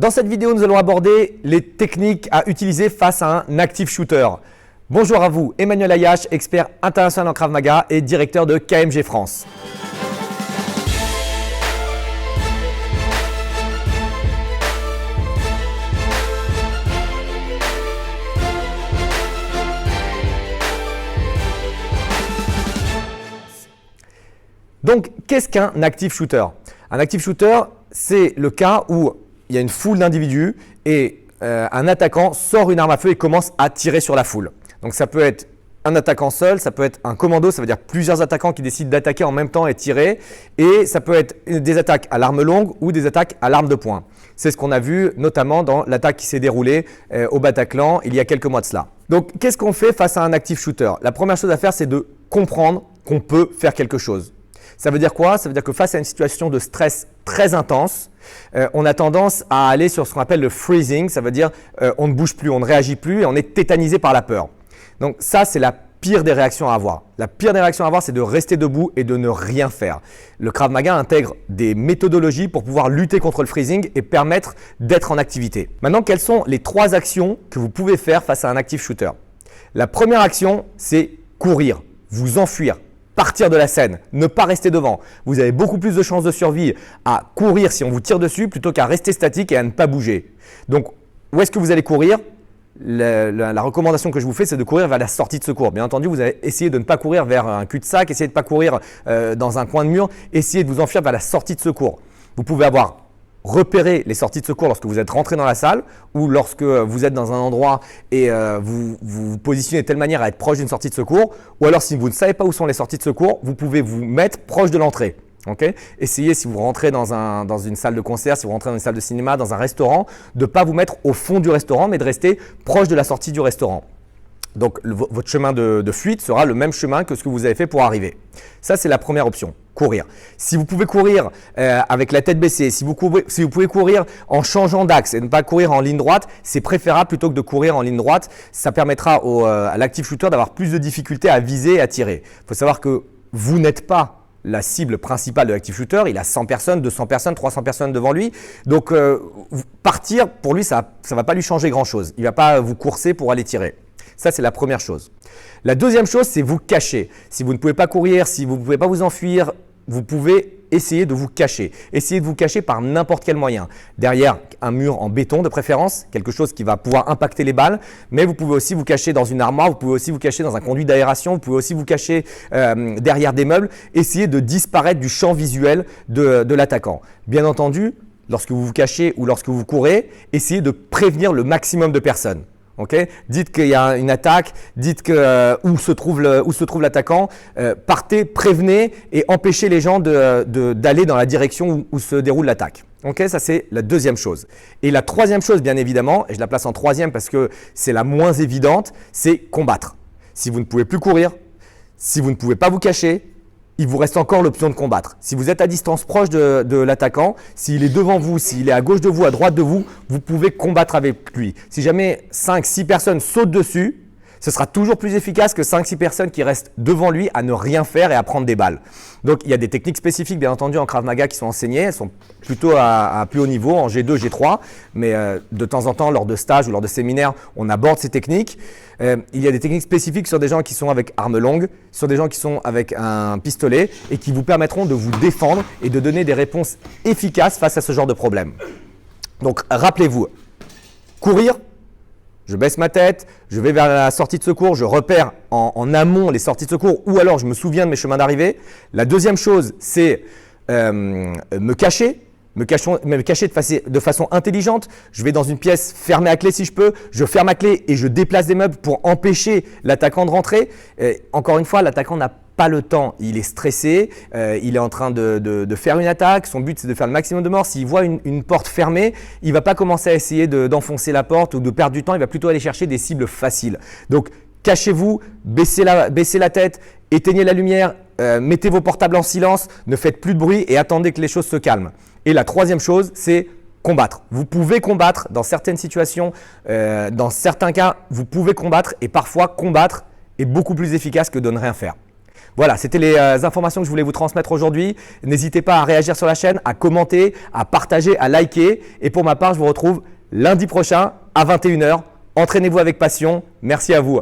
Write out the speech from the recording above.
Dans cette vidéo, nous allons aborder les techniques à utiliser face à un active shooter. Bonjour à vous, Emmanuel Ayache, expert international en Krav Maga et directeur de KMG France. Donc, qu'est-ce qu'un active shooter? Un active shooter, c'est le cas où il y a une foule d'individus et un attaquant sort une arme à feu et commence à tirer sur la foule. Donc, ça peut être un attaquant seul, ça peut être un commando, ça veut dire plusieurs attaquants qui décident d'attaquer en même temps et tirer. Et ça peut être des attaques à l'arme longue ou des attaques à l'arme de poing. C'est ce qu'on a vu notamment dans l'attaque qui s'est déroulée au Bataclan il y a quelques mois de cela. Donc, qu'est-ce qu'on fait face à un active shooter? La première chose à faire, c'est de comprendre qu'on peut faire quelque chose. Ça veut dire quoi? Ça veut dire que face à une situation de stress très intense, on a tendance à aller sur ce qu'on appelle le freezing. Ça veut dire on ne bouge plus, on ne réagit plus et on est tétanisé par la peur. Donc ça, c'est la pire des réactions à avoir. La pire des réactions à avoir, c'est de rester debout et de ne rien faire. Le Krav Maga intègre des méthodologies pour pouvoir lutter contre le freezing et permettre d'être en activité. Maintenant, quelles sont les 3 actions que vous pouvez faire face à un active shooter? La première action, c'est courir, vous enfuir. Partir de la scène, ne pas rester devant. Vous avez beaucoup plus de chances de survie à courir si on vous tire dessus plutôt qu'à rester statique et à ne pas bouger. Donc, où est-ce que vous allez courir? La recommandation que je vous fais, c'est de courir vers la sortie de secours. Bien entendu, vous allez essayer de ne pas courir vers un cul-de-sac, essayer de ne pas courir dans un coin de mur, essayez de vous enfuir vers la sortie de secours. Vous pouvez avoir repérez les sorties de secours lorsque vous êtes rentré dans la salle ou lorsque vous êtes dans un endroit et vous vous positionnez de telle manière à être proche d'une sortie de secours, ou alors si vous ne savez pas où sont les sorties de secours, vous pouvez vous mettre proche de l'entrée. Okay? Essayez, si vous rentrez dans une salle de concert, si vous rentrez dans une salle de cinéma, dans un restaurant, de ne pas vous mettre au fond du restaurant, mais de rester proche de la sortie du restaurant. Donc, votre chemin de fuite sera le même chemin que ce que vous avez fait pour arriver. Ça, c'est la première option, courir. Si vous pouvez courir avec la tête baissée, si vous pouvez courir en changeant d'axe et ne pas courir en ligne droite, c'est préférable plutôt que de courir en ligne droite. Ça permettra à l'active shooter d'avoir plus de difficultés à viser et à tirer. Il faut savoir que vous n'êtes pas la cible principale de l'active shooter. Il a 100 personnes, 200 personnes, 300 personnes devant lui. Donc, partir, pour lui, ça ne va pas lui changer grand-chose. Il ne va pas vous courser pour aller tirer. Ça, c'est la première chose. La deuxième chose, c'est vous cacher. Si vous ne pouvez pas courir, si vous ne pouvez pas vous enfuir, vous pouvez essayer de vous cacher. Essayez de vous cacher par n'importe quel moyen. Derrière un mur en béton de préférence, quelque chose qui va pouvoir impacter les balles, mais vous pouvez aussi vous cacher dans une armoire, vous pouvez aussi vous cacher dans un conduit d'aération, vous pouvez aussi vous cacher derrière des meubles. Essayez de disparaître du champ visuel de l'attaquant. Bien entendu, lorsque vous vous cachez ou lorsque vous courez, essayez de prévenir le maximum de personnes. Okay? Dites qu'il y a une attaque, dites où se trouve l'attaquant, partez, prévenez et empêchez les gens d'aller dans la direction où se déroule l'attaque. Okay? Ça, c'est la deuxième chose. Et la troisième chose, bien évidemment, et je la place en troisième parce que c'est la moins évidente, c'est combattre. Si vous ne pouvez plus courir, si vous ne pouvez pas vous cacher, il vous reste encore l'option de combattre. Si vous êtes à distance proche de l'attaquant, s'il est devant vous, s'il est à gauche de vous, à droite de vous, vous pouvez combattre avec lui. Si jamais 5-6 personnes sautent dessus, ce sera toujours plus efficace que 5-6 personnes qui restent devant lui à ne rien faire et à prendre des balles. Donc, il y a des techniques spécifiques, bien entendu, en Krav Maga qui sont enseignées. Elles sont plutôt à plus haut niveau, en G2, G3. Mais de temps en temps, lors de stages ou lors de séminaires, on aborde ces techniques. Il y a des techniques spécifiques sur des gens qui sont avec arme longue, sur des gens qui sont avec un pistolet et qui vous permettront de vous défendre et de donner des réponses efficaces face à ce genre de problème. Donc, rappelez-vous, courir. Je baisse ma tête, je vais vers la sortie de secours, je repère en amont les sorties de secours ou alors je me souviens de mes chemins d'arrivée. La deuxième chose, c'est me cacher de façon intelligente. Je vais dans une pièce fermée à clé si je peux, je ferme à clé et je déplace des meubles pour empêcher l'attaquant de rentrer. Encore une fois, l'attaquant n'a pas le temps, il est stressé, il est en train de faire une attaque, son but c'est de faire le maximum de morts. S'il voit une porte fermée, il ne va pas commencer à essayer d'enfoncer la porte ou de perdre du temps, il va plutôt aller chercher des cibles faciles. Donc cachez-vous, baissez la tête, éteignez la lumière, mettez vos portables en silence, ne faites plus de bruit et attendez que les choses se calment. Et la troisième chose, c'est combattre. Vous pouvez combattre dans certaines situations, dans certains cas, vous pouvez combattre et parfois combattre est beaucoup plus efficace que de ne rien faire. Voilà, c'était les informations que je voulais vous transmettre aujourd'hui. N'hésitez pas à réagir sur la chaîne, à commenter, à partager, à liker. Et pour ma part, je vous retrouve lundi prochain à 21 h. Entraînez-vous avec passion. Merci à vous.